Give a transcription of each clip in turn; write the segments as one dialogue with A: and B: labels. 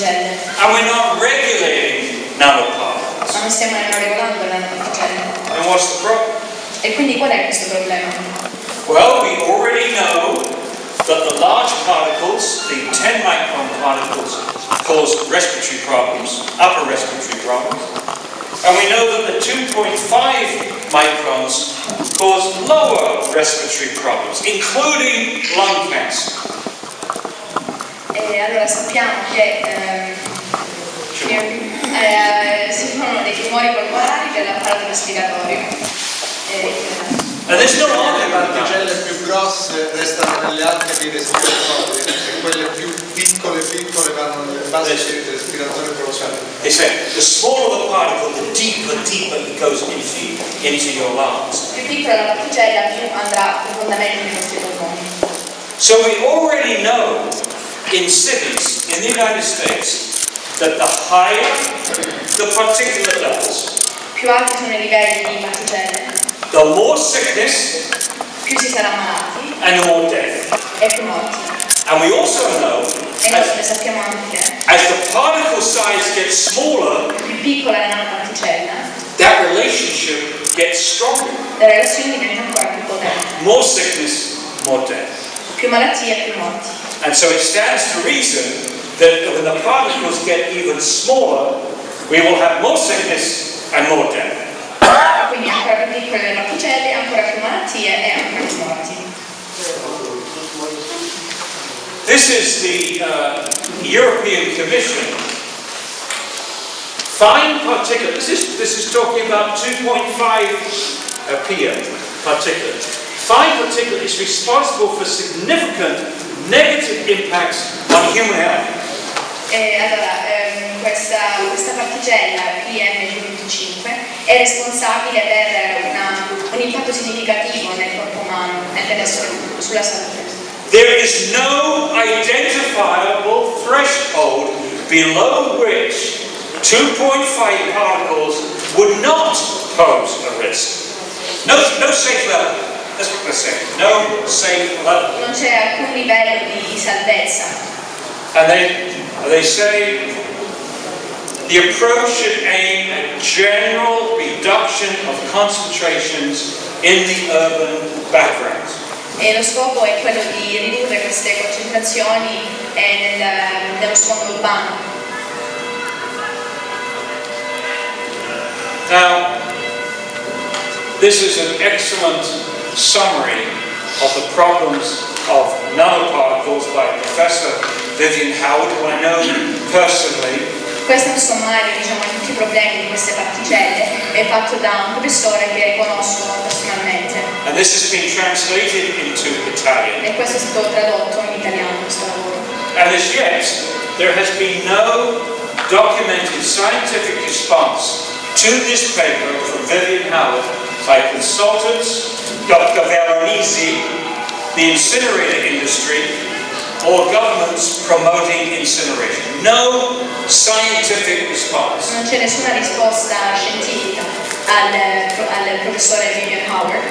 A: particelle.
B: And we're not regulating nanoparticles.
A: Ma non stiamo nemmeno regolando le nanoparticelle.
B: And what's the problem?
A: E quindi qual è questo problema?
B: Well, we already know that the large particles, the 10 micron particles, cause respiratory problems, upper respiratory problems. And we know that the 2.5 microns cause lower respiratory problems, including lung cancer.
A: E allora sappiamo che si formano dei tumori polmonari dell'apparato respiratorio.
B: And there's no
C: Le particelle più grosse restano nelle arterie dei respiratori e quelle più piccole vanno nelle basi del respiratore profondo.
B: They say the smaller the particle, the deeper it goes into your lungs.
A: Più piccola la particella, più andrà profondamente nei nostri polmoni.
B: So we already know in cities in the United States that the higher the particulate levels,
A: Più alti sono i livelli di particelle,
B: the more sickness
A: più si sarà malati
B: and the more death.
A: e più morti.
B: And we also know
A: E noi sappiamo anche che
B: as the particle size gets smaller,
A: più piccola è la nanoparticella,
B: that relationship gets stronger.
A: la relazione diventa ancora più potente.
B: More sickness, more death.
A: Più malattie e più morti.
B: And so it stands to reason that when the particles get even smaller, we will have more sickness and more death.
A: Quindi ancora più piccole le particelle, ancora più malattie e ancora più morti.
B: This is the European Commission. Fine particulate. This is talking about 2.5 PM particulate. Fine particulate is responsible for significant negative impacts on human health.
A: Questa particella PM2.5 è responsabile per un impatto significativo nel corpo umano e sulla salute.
B: There is no identifiable threshold below which 2.5 particles would not pose a risk. No safe level. That's what they're saying. No safe level.
A: Non c'è alcun livello di salvezza.
B: And they say the approach should aim at general reduction of concentrations in the urban background.
A: E lo scopo è quello di ridurre queste concentrazioni nello sfondo urbano.
B: Now, this is an excellent summary of the problems of nanoparticles by Professor Vivian Howard, who I know personally.
A: Questo è un sommario, diciamo, di tutti i problemi di queste particelle, è fatto da un professore che conosco personalmente.
B: And this has been translated into Italian.
A: E questo è stato tradotto in italiano, questo lavoro.
B: And as yet, there has been no documented scientific response to this paper from Vivian Howard by consultants, Dr. Veronese, the incinerator industry, or governments promoting incineration. No scientific response.
A: Non c'è nessuna risposta scientifica al professore Vivian Howard,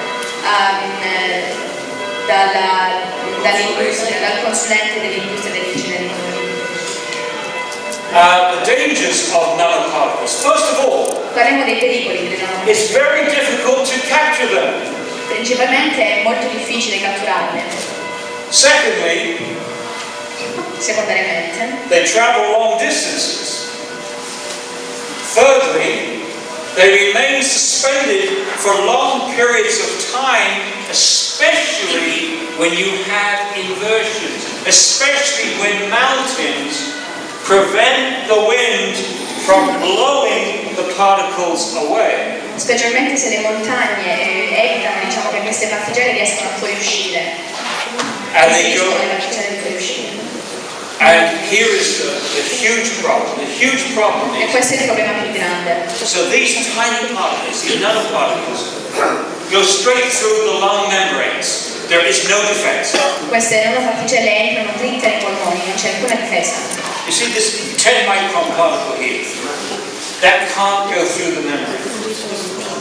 A: dal consulente dell'industria dell'inceneritore.
B: The dangers of nanoparticles. First of all,
A: Parliamo dei pericoli delle nanoparticelle.
B: it's very difficult to capture them.
A: Principalmente è molto difficile catturarle.
B: Secondly,
A: Secondariamente,
B: they travel long distances. Thirdly, they remain suspended for long periods of time, especially when you have inversions, especially when mountains prevent the wind from blowing the particles away.
A: specialmente se le montagne evitano, diciamo, che queste particelle riescano a fuoriuscire.
B: And they go.
A: Le particelle di fuoriuscire.
B: And here is the huge problem. The huge problem
A: E
B: is,
A: questo è il problema più grande.
B: so these tiny particles, these nanoparticles, go straight through the lung membranes. There is no defense.
A: Queste nanoparticelle entrano dritte nei polmoni, non c'è alcuna difesa.
B: You see this 10 micron particle here, that can't go through the membrane.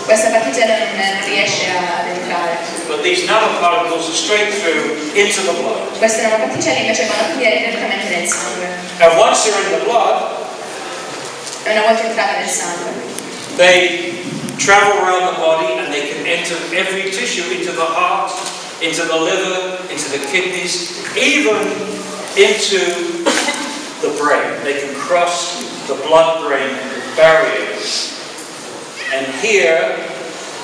A: questa particella non riesce ad entrare.
B: But these nanoparticles are straight through into the blood.
A: Queste nanoparticelle invece vanno a finire direttamente nel sangue.
B: And once they're in the blood,
A: E una volta entrate nel sangue,
B: they travel around the body and they can enter every tissue, into the heart, into the liver, into the kidneys, even into the brain. They can cross the blood-brain barrier. And here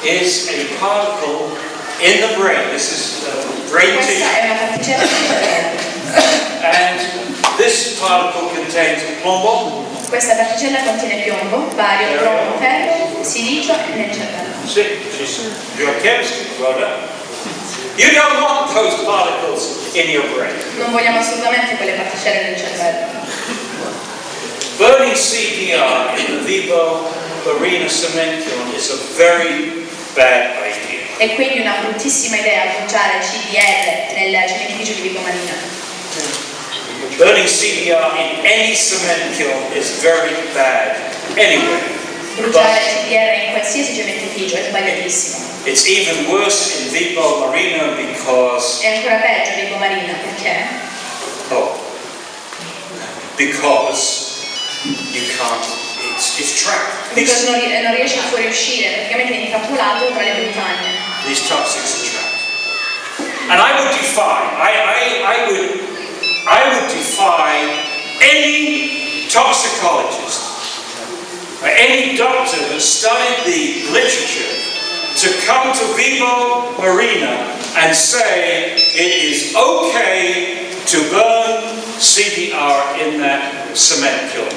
B: is a particle in the brain. This is brain tissue.
A: questa è una particella
B: And this particle contains plombo.
A: Questa particella contiene piombo, bario, cromo, ferro, silicio nel cervello.
B: Your chemistry, well done. You don't want those particles in your brain.
A: Non vogliamo assolutamente quelle particelle nel cervello.
B: Burning CDR in the Vibo Marina cement kiln is a very bad idea.
A: È quindi una bruttissima idea bruciare CDR nel cementificio di Vibo Marina.
B: Burning CDR in any cement kiln is very bad anyway.
A: Bruciare CDR in qualsiasi cementificio è sbagliatissimo.
B: It's even worse in Vibo Marina because
A: È ancora peggio di Vibo Marina perché?
B: Because you can't. It's trapped.
A: Perché non riesce a fuoriuscire, praticamente è intrappolato tra le montagne.
B: These toxics are trapped. And I would defy any toxicologist, or any doctor that studied the literature to come to Vibo Marina and say it is okay to burn CDR in that cement kiln.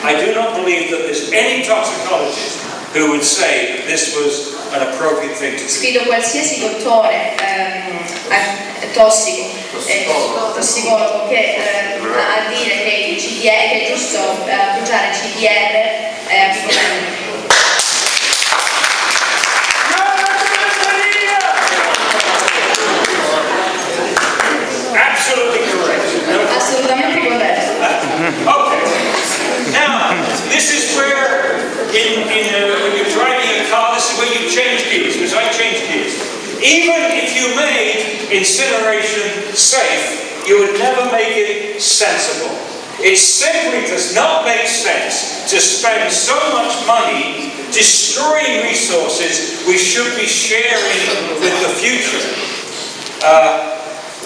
B: I do not believe that there's any toxicologist who would say that this was an appropriate thing to do.
A: Sfido qualsiasi dottore tossicologo che a dire che il CDR che è giusto bruciare CDR a Vibo Marina.
B: Absolutely correct.
A: Assolutamente corretto.
B: Okay. Now, this is where, when you're driving a car, this is where you change gears, because I change gears. Even if you made incineration safe, you would never make it sensible. It simply does not make sense to spend so much money destroying resources we should be sharing with the future.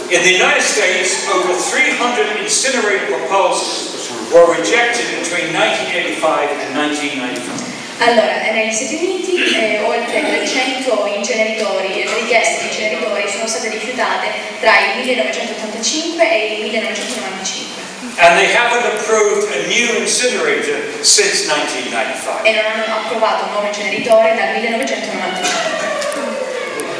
B: In the United States, over 300 incinerator proposals were rejected between 1985 and 1995.
A: Allora, negli Stati Uniti oltre 300 inceneritori, richieste di inceneritori sono state rifiutate tra il 1985 e il 1995.
B: And they haven't approved a new incinerator since 1995.
A: E non hanno approvato un nuovo inceneritore dal 1995.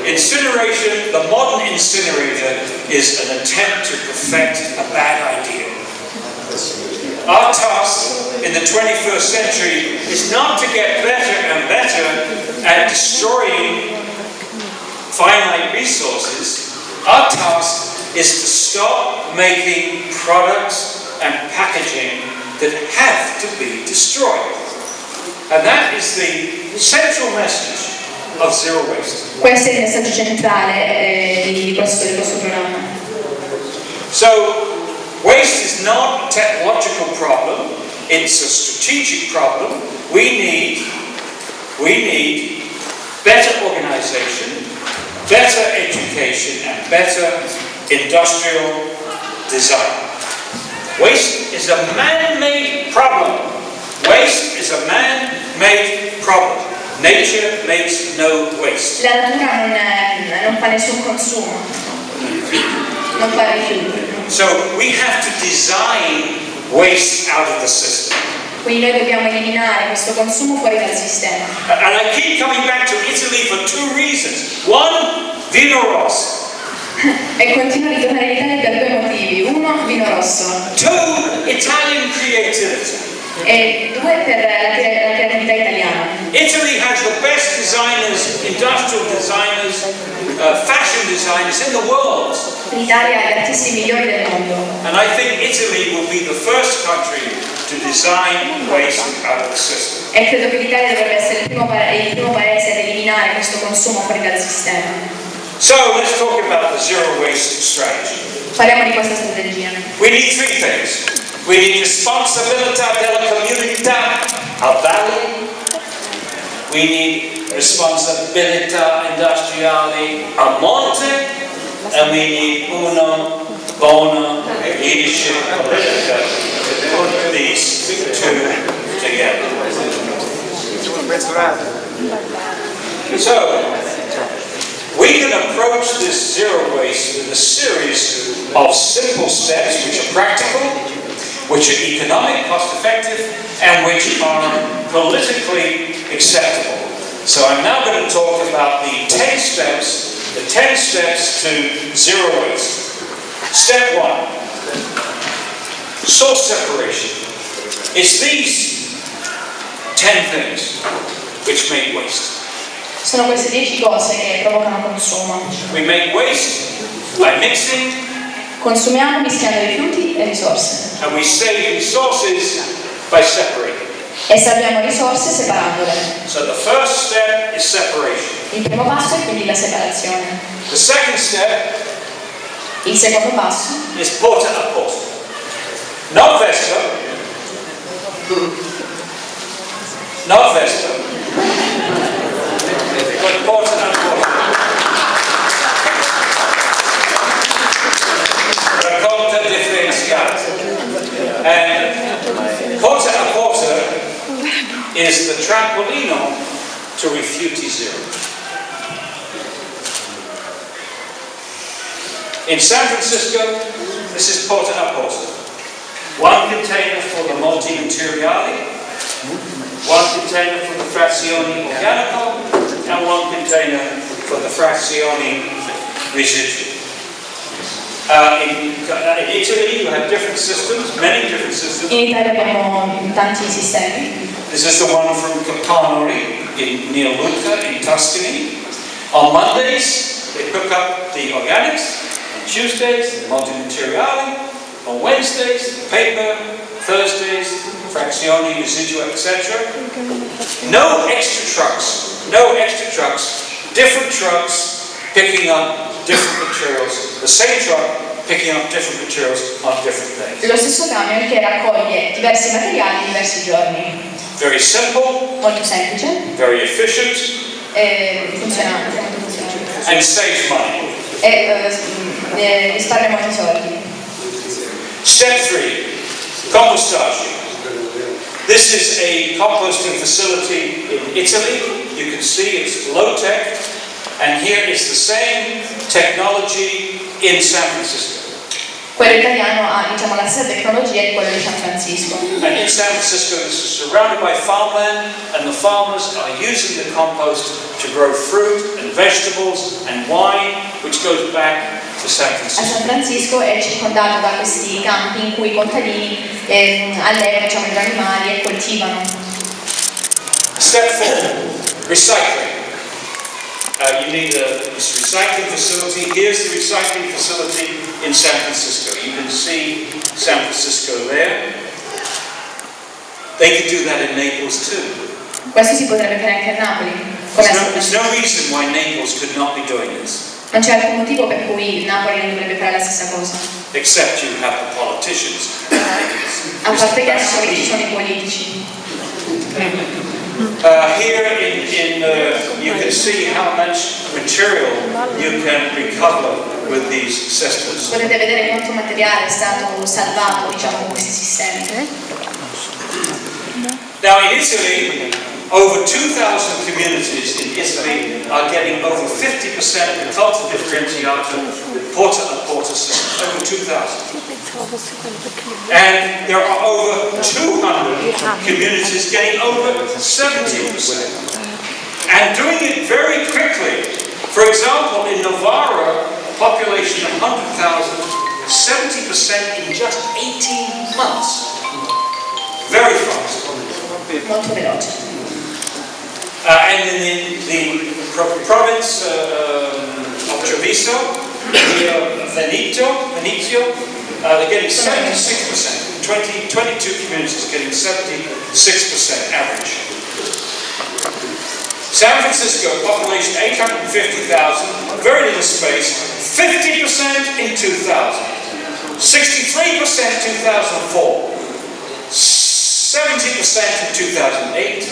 B: Incineration, the modern incinerator, is an attempt to perfect a bad idea. Our task in the 21st century is not to get better and better at destroying finite resources. Our task is to stop making products and packaging that have to be destroyed. And that is the central message of zero waste.
A: Questo è il messaggio centrale di questo programma.
B: So, waste is not a technological problem, it's a strategic problem. We need better organization, better education, and better industrial design. Waste is a man-made problem. Waste is a man-made problem. Nature makes no waste.
A: La natura non fa nessun consumo, non fa rifiuti.
B: So we have to design waste out of the system.
A: Quindi noi dobbiamo eliminare questo consumo fuori dal sistema.
B: And I keep coming back to Italy for two reasons. One, vino rosso.
A: E continuo a ritornare in Italia per due motivi. Uno, vino rosso.
B: Two, Italian creativity.
A: E due, per la creatività italiana.
B: Italy has the best designers, industrial designers, fashion designers in the world.
A: L'Italia ha gli artisti migliori del mondo.
B: And I think Italy will be the first country to design waste out of the system.
A: E credo che l'Italia dovrebbe essere il primo paese eliminare questo consumo fuori dal sistema.
B: So let's talk about the zero waste strategy.
A: Parliamo di questa strategia.
B: We need three things. We need responsabilità della comunità a valle. We need responsabilità industriali a monte. And we need una buona leadership politica to put these two together. So, we can approach this zero waste with a series of simple steps which are practical, which are economic, cost-effective, and which are politically acceptable. So I'm now going to talk about the 10 steps to zero waste. Step 1, source separation. It's these 10 things which make waste.
A: Sono queste 10 cose che provocano consumo.
B: We make waste by mixing.
A: Consumiamo mischiando rifiuti e risorse.
B: And we save resources by separating.
A: E salviamo risorse separandole.
B: So the first step is separation.
A: Il primo passo è quindi la separazione.
B: The second step
A: Il secondo passo
B: is porta a porta. Not Vespa. Not Vespa. But porta a porta. Raccolta differenziata. And porta a porta is the trampolino to Rifiuti Zero. In San Francisco, this is porta a porta. One container for the multi-materiali, one container for the frazioni organico, and one container for the frazioni residual. In Italy, you have different systems, many different systems.
A: In Italia abbiamo tanti sistemi.
B: This is the one from Capanori near Lucca in Tuscany. On Mondays, they pick up the organics. On Tuesdays, the multi-materiali. On Wednesdays, the paper. Thursdays, frazioni, residual, etc. No extra trucks. No extra trucks. Different trucks picking up different materials. The same truck picking up different materials on different days.
A: Lo stesso camion che raccoglie diversi materiali in diversi giorni.
B: Very simple.
A: Molto semplice.
B: Very efficient.
A: Funzionante.
B: And saves money.
A: E risparmia molti soldi.
B: Step 3. Compostage. This is a composting facility in Italy. You can see it's low-tech. And here is the same technology in San Francisco.
A: Quello italiano ha, diciamo, la stessa tecnologia di quello di San Francisco.
B: And in San Francisco, this is surrounded by farmland, and the farmers are using the compost to grow fruit and vegetables and wine, which goes back to San Francisco.
A: A San Francisco è circondato da questi campi in cui i contadini allevano, diciamo, gli animali e coltivano.
B: Step 4, recycling. You need this recycling facility. Here's the recycling facility in San Francisco. You can see San Francisco there. They could do that in Naples too.
A: Questo si potrebbe fare anche a Napoli.
B: There's no reason why Naples could not be doing this.
A: Non c'è alcun motivo per cui Napoli non dovrebbe fare la stessa cosa.
B: Except you have the politicians.
A: A parte che adesso ci sono i politici.
B: Here you can see how much material you can recover with these systems.
A: Potete vedere quanto materiale è stato salvato, diciamo, con questi sistemi.
B: Now in Italy, over 2,000 communities in Italy are getting over 50% of culture differentiato with porta-a-porta systems, over 2,000. And there are over 200 communities getting over 70%. And doing it very quickly. For example, in Novara, a population of 100,000, 70% in just 18 months. Very fast.
A: Molto veloce.
B: And in the province of Treviso, Veneto, they're getting 76%. 22 communities getting 76% average. San Francisco, population 850,000, very little space, 50% in 2000, 63% in 2004, 70% in 2008,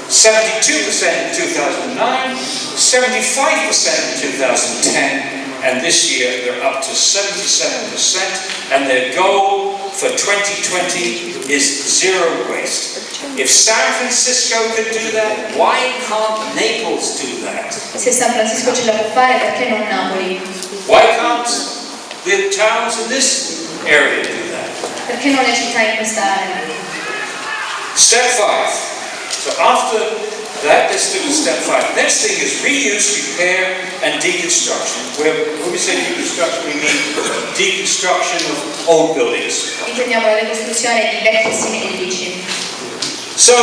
B: 72% in 2009, 75% in 2010, and this year they're up to 77%, and their goal for 2020 is zero waste. If San Francisco could do that, why can't Naples do that?
A: Se San Francisco ce la può fare, perché non Napoli?
B: Why can't the towns in this area do that?
A: Perché non le città in questa area?
B: Step 5. So after that, let's do step 5. Next thing is reuse, repair, and deconstruction. When we say deconstruction, we mean deconstruction of old buildings.
A: Intendiamo la ricostruzione di vecchissimi edifici.
B: So,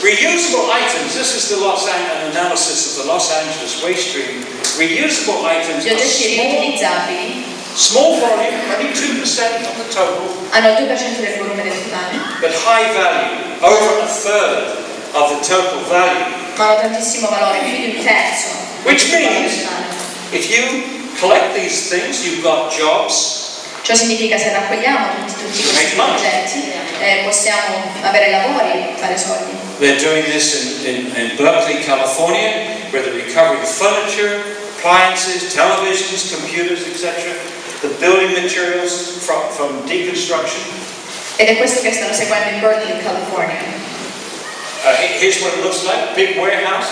B: reusable items, this is the an analysis of the Los Angeles waste stream. Reusable items
A: Gli oggetti riutilizzabili
B: small volume, only 2% of the total,
A: hanno il 2% del volume del totale,
B: but high value, over a third of the total value.
A: ma hanno tantissimo valore, più di un terzo.
B: Which means, if you collect these things, you've got jobs.
A: Ciò significa se raccogliamo tutti questi oggetti possiamo avere lavori e fare soldi.
B: They're doing this in Berkeley, California, where they're recovering furniture, appliances, televisions, computers, etc. The building materials from deconstruction.
A: Ed è questo che stanno seguendo in Berkeley, California.
B: Here's what it looks like, big warehouse.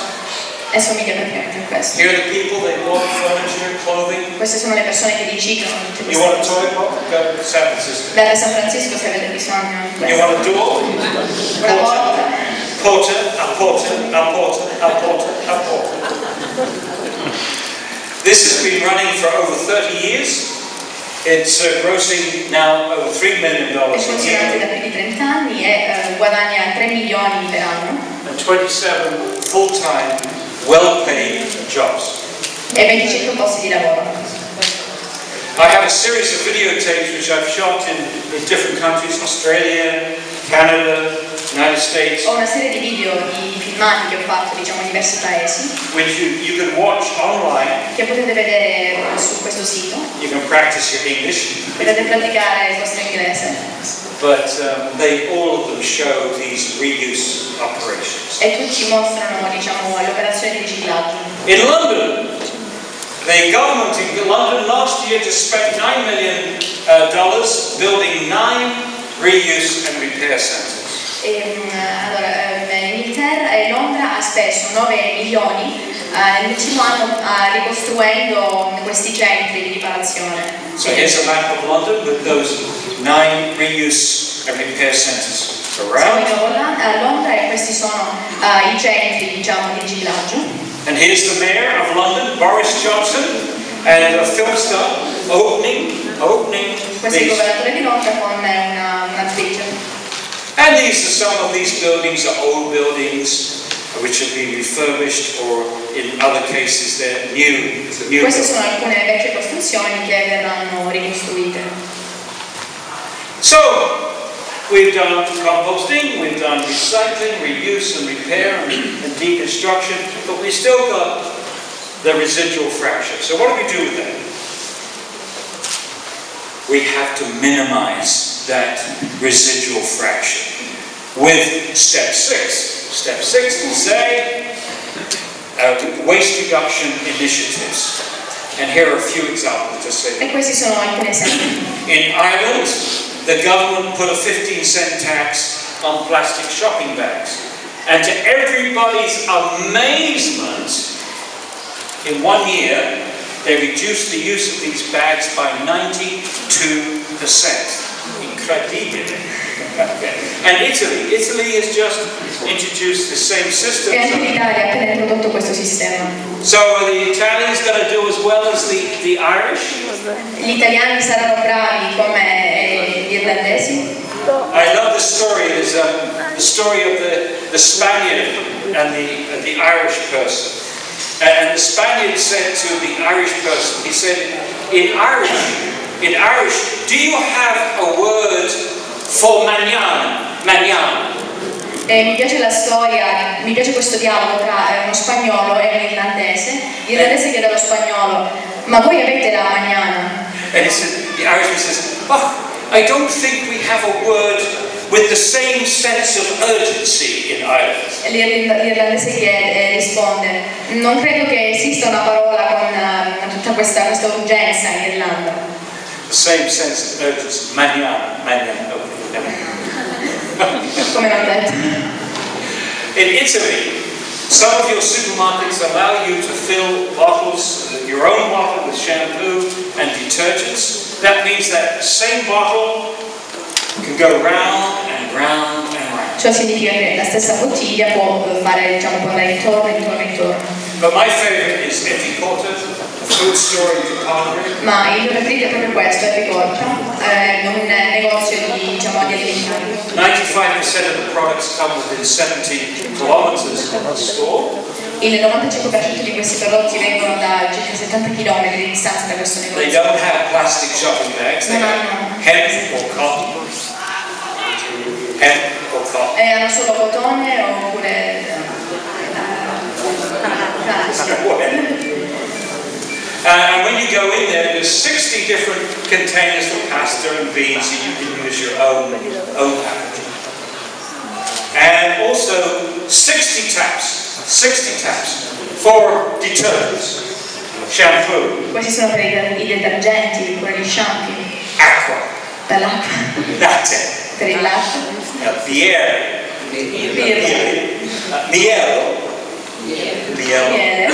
A: E somiglia praticamente a questo.
B: Here are the people, they bought furniture, clothing.
A: Queste sono le persone che riciclano tutte queste
B: You want a
A: cose.
B: toilet box? Go to San Francisco.
A: Andate a San Francisco se avete bisogno di
B: You
A: questo.
B: want a door?
A: Una porta.
B: Porter, a porter, a porter, a porter, a porter. This has been running for over 30 years. It's grossing now over $3 million
A: È
B: a
A: funzionante da
B: year.
A: più di 30 anni e guadagna 3 milioni per anno.
B: And 27 full-time, well-paid jobs.
A: E 25 posti di lavoro.
B: I have a series of videotapes which I've shot in different countries, Australia, Canada, United States,
A: Ho una serie di video, di filmati che ho fatto, diciamo, in diversi paesi,
B: which you can watch online.
A: che potete vedere su questo sito.
B: You can practice your English,
A: Potete praticare il vostro inglese.
B: but all of them show these reuse operations.
A: E tutti mostrano, diciamo, l'operazione di riciclaggio.
B: In London, the government in London last year just spent $9 million building 9 reuse and repair centers.
A: Allora, in Inghilterra e Londra ha speso 9 milioni nell'ultimo anno ricostruendo questi centri di riparazione.
B: So here's a map of London with those 9 reuse and repair centers
A: Siamo
B: around.
A: a Londra e questi sono i centri, diciamo, di riciclaggio.
B: And here's the mayor of London, Boris Johnson, and a film star opening
A: Questo è il
B: these.
A: governatore di Londra con un'attrice.
B: And these are some of these buildings are old buildings which have been refurbished, or in other cases they're new
A: Queste
B: buildings.
A: sono alcune vecchie costruzioni che verranno ricostruite.
B: So we've done composting, we've done recycling, reuse and repair and deconstruction, but we still got the residual fraction. So what do we do with that? We have to minimize that residual fraction with step 6. Step 6 will say waste reduction initiatives. And here are a few examples to say.
A: E questi sono alcuni esempi.
B: In Ireland, the government put a 15-cent tax on plastic shopping bags. And to everybody's amazement, in 1 year, they reduced the use of these bags by 92%. Incredibile. Okay. And Italy has just introduced the same system.
A: E anche l'Italia ha appena introdotto questo sistema.
B: So are the Italians going to do as well as the Irish?
A: Gli italiani saranno bravi come gli irlandesi?
B: I love this story. It's the story of the Spaniard and the Irish person. And the Spaniard said to the Irish person, he said, in Irish, do you have a word for mañana? Mañana.
A: Mi piace la storia, mi piace questo dialogo tra uno spagnolo e un irlandese. L'irlandese chiede allo spagnolo: ma voi avete la mañana?
B: And he said, the Irishman says, oh, I don't think we have a word with the same sense of urgency in Ireland.
A: L'irlandese risponde: non credo che esista una parola con tutta questa urgenza in Irlanda.
B: The same sense of urgency. Mañana.
A: Come l'ho detto.
B: In Italy, some of your supermarkets allow you to fill bottles, your own bottle with shampoo and detergents. That means that same bottle can go round and round and round.
A: Ciò significa che la stessa bottiglia può fare, diciamo, può andare intorno.
B: But my favorite is Etiquette, a food store in Calabria.
A: Ma il mio preferito è proprio questo, Etiquette, un negozio di alimentari.
B: 95% of the products come within 70 kilometers of the store.
A: Il 95% di questi prodotti vengono da circa 70 km di distanza da questo negozio.
B: They don't have plastic shopping bags. They have hemp or cotton.
A: Hanno solo cotone oppure
B: and when you go in there, there's 60 different containers for pasta and beans, so you can use your own packaging. And also 60 taps for detergents, shampoo.
A: Questi sono per i detergenti, per gli shampoo.
B: Acqua.
A: Per l'acqua.
B: Latte.
A: Per il latte.
B: Biere. Miele. Okay.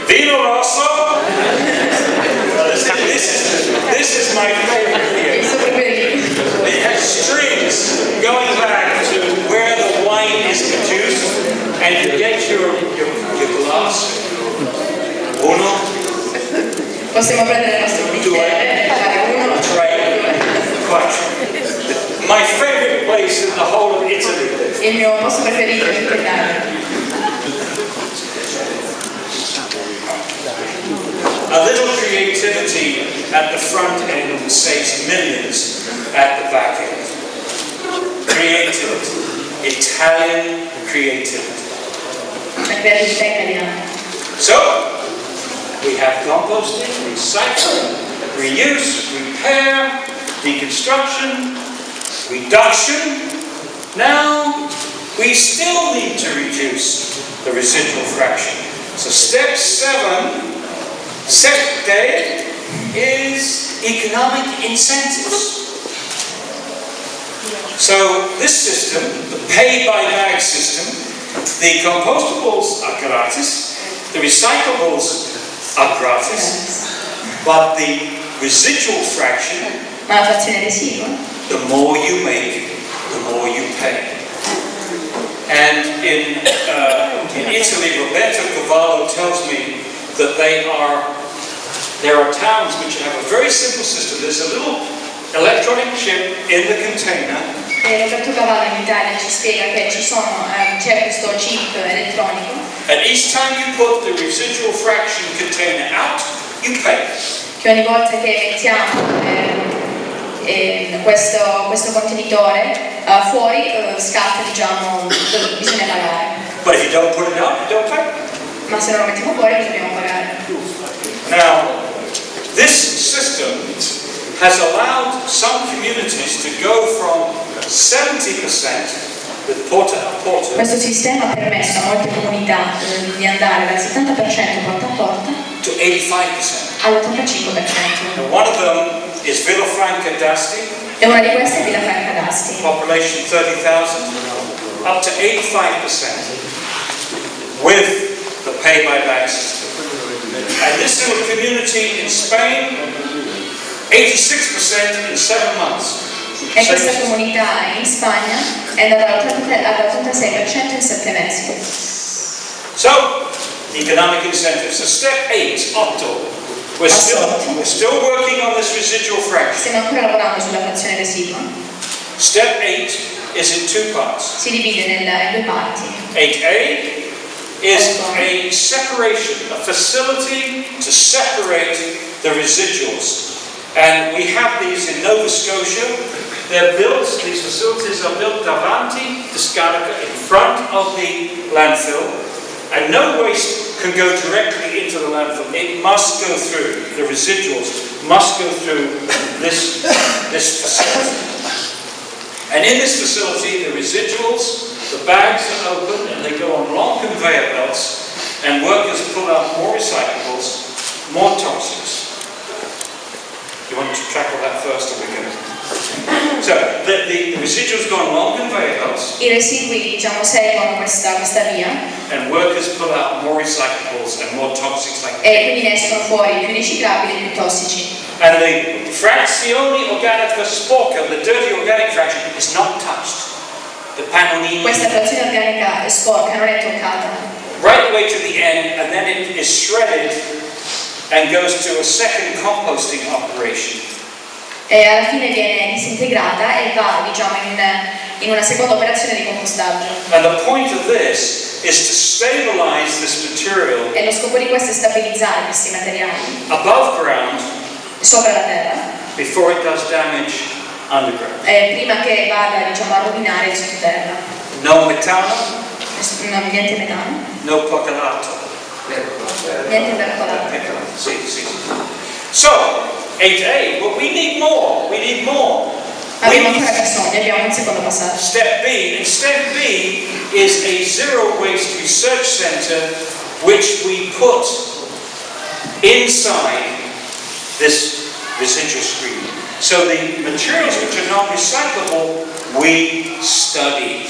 B: Vino rosso. This is my favorite beer. It has strings going back to where the wine is produced, and you get your glass. Uno.
A: Possiamo prendere il nostro bicchiere, fare uno,
B: My favorite place in the whole of Italy.
A: Il mio posto preferito in Italia.
B: A little creativity at the front end saves millions at the back end. Creativity. Italian creativity.
A: La creatività italiana.
B: So, we have composting, recycling, reuse, repair, deconstruction, reduction. Now, we still need to reduce the residual fraction. So step 7, is economic incentives. So this system, the pay-by-bag system, the compostables are gratis, the recyclables are gratis, but the residual fraction,
A: ma la frazione residua,
B: the more you make, the more you pay. And in Italy, Roberto Cavallo tells me that there are towns which have a very simple system. There's a little electronic chip in the container.
A: Roberto Cavallo in Italia ci spiega che c'è questo chip elettronico.
B: And each time you put the residual fraction container out, you pay.
A: Che ogni volta che mettiamo questo contenitore fuori scatta, diciamo, bisogna pagare.
B: But if you don't put it out, you don't pay.
A: Ma se non lo mettiamo fuori dobbiamo pagare.
B: Now, this system has allowed some communities to go from 70% with porta a porta.
A: Questo sistema ha permesso a molte comunità di andare dal 70% porta a porta
B: to 85%.
A: all'85%.
B: And one of them is Villafranca d'Asti.
A: E una di queste è Villafranca d'Asti.
B: Population 30,000, up to 85% with the pay-by-bag system. And this little community in Spain, 86% in 7 months.
A: E questa comunità in Spagna è andata all'86% in 7 mesi.
B: So, economic incentives. So step 8, 8. We're still working on this residual fraction.
A: Stiamo ancora lavorando sulla frazione residua.
B: Step 8 is in 2 parts.
A: Si divide in 2 parti.
B: 8A is a separation, a facility to separate the residuals. And we have these in Nova Scotia. they're built, these facilities are built davanti discarica, in front of the landfill, and no waste can go directly into the landfill. It must go through, the residuals must go through this facility. And in this facility, the residuals, the bags are open and they go on long conveyor belts, and workers pull out more recyclables, more toxics. You want to tackle that first, or we can? So, the residuals go on long conveyor belts.
A: I residui, diciamo, seguono questa via.
B: And workers pull out more recyclables and more toxics like
A: e quindi ne escono fuori più riciclabili e più tossici.
B: And the frazione organica sporca, the dirty organic fraction, is not touched. The panolini.
A: Questa frazione organica sporca non è toccata.
B: Right the way to the end, and then it is shredded and goes to a second composting operation.
A: E alla fine viene disintegrata e va, diciamo, in una seconda operazione di compostaggio.
B: And the point of this is to stabilize this material.
A: E lo scopo di questo è stabilizzare questi materiali
B: Above ground.
A: Sopra la terra.
B: Before it does damage underground.
A: Prima che vada, diciamo, a rovinare il sottoterra.
B: No metano.
A: Niente metano.
B: No percolato.
A: Niente percolato.
B: Sì. So, 8A, but we need more. We need more.
A: Abbiamo ancora bisogno, abbiamo un secondo passaggio.
B: Step B, and step B is a zero waste research center which we put inside this residual stream. So the materials which are not recyclable, we study.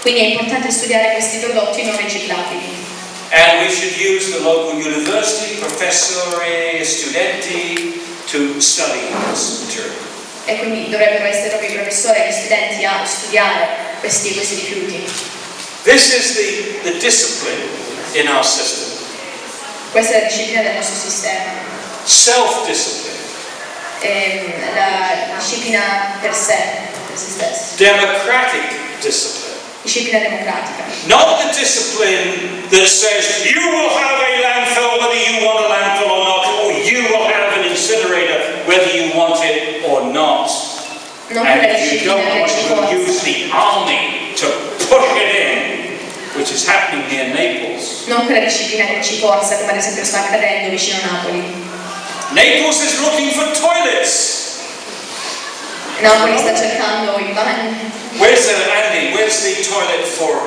A: Quindi è importante studiare questi prodotti non riciclabili.
B: And we should use the local university, professori, studenti to study this material.
A: E quindi dovrebbero essere proprio i professori e gli studenti a studiare questi rifiuti.
B: This is the discipline in our system.
A: Questa è la disciplina del nostro sistema.
B: Self-discipline.
A: La disciplina per sé, per se stesso.
B: Democratic discipline.
A: Disciplina democratica.
B: Not the discipline that says you will have a landfill whether you want a landfill or not, or you will have an incinerator whether you want it or not. And if you don't want to use the army to push it in, which is happening near Naples.
A: Non quella disciplina che ci forza, come ad esempio sta accadendo vicino a Napoli.
B: Naples is looking for toilets.
A: Napoli sta cercando i bagni.
B: Where's Andy? Where's the toilet for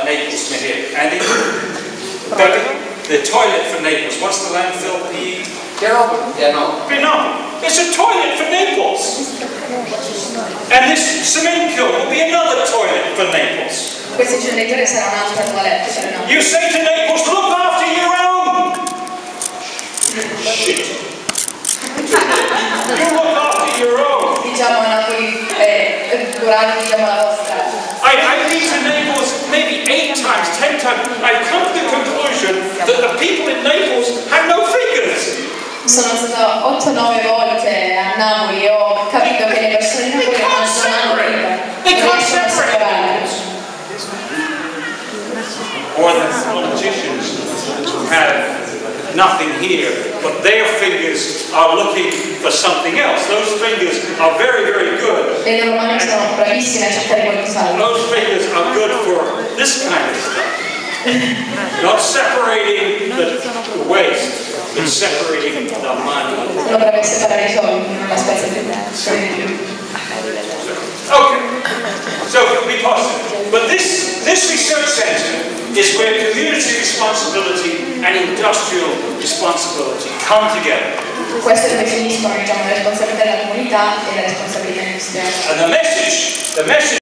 B: Naples? Here, Andy. The toilet for Naples. What's the landfill? Pianopoli. It's a toilet for Naples. And this cement kiln will be another toilet for Naples.
A: Questo inceneritore sarà un'altra toilette per Napoli.
B: You say to Naples, look after your own. Shit. You look after your own.
A: Diciamo a Napoli, curare, diciamo, la vostra.
B: I've been to Naples maybe 8 times, 10 times. I've come to the conclusion that the people in Naples have no fingers.
A: Sono stata 8-9 volte a Napoli e ho capito che le persone di Napoli non hanno vita.
B: They can't separate. Or the politicians have nothing here, but their fingers are looking for something else. Those fingers are very, very good.
A: Le loro mani sono bravissime a cercare qualcos'altro.
B: Those fingers are good for this kind of stuff. Not separating the waste, but separating the money.
A: Sono bravi a separare i soldi, non la spesa più.
B: Okay, so we pause it. But this research center is where community responsibility and industrial responsibility come together.
A: Questo è dove si uniscono, diciamo, la responsabilità della comunità e la responsabilità industriale.
B: And the message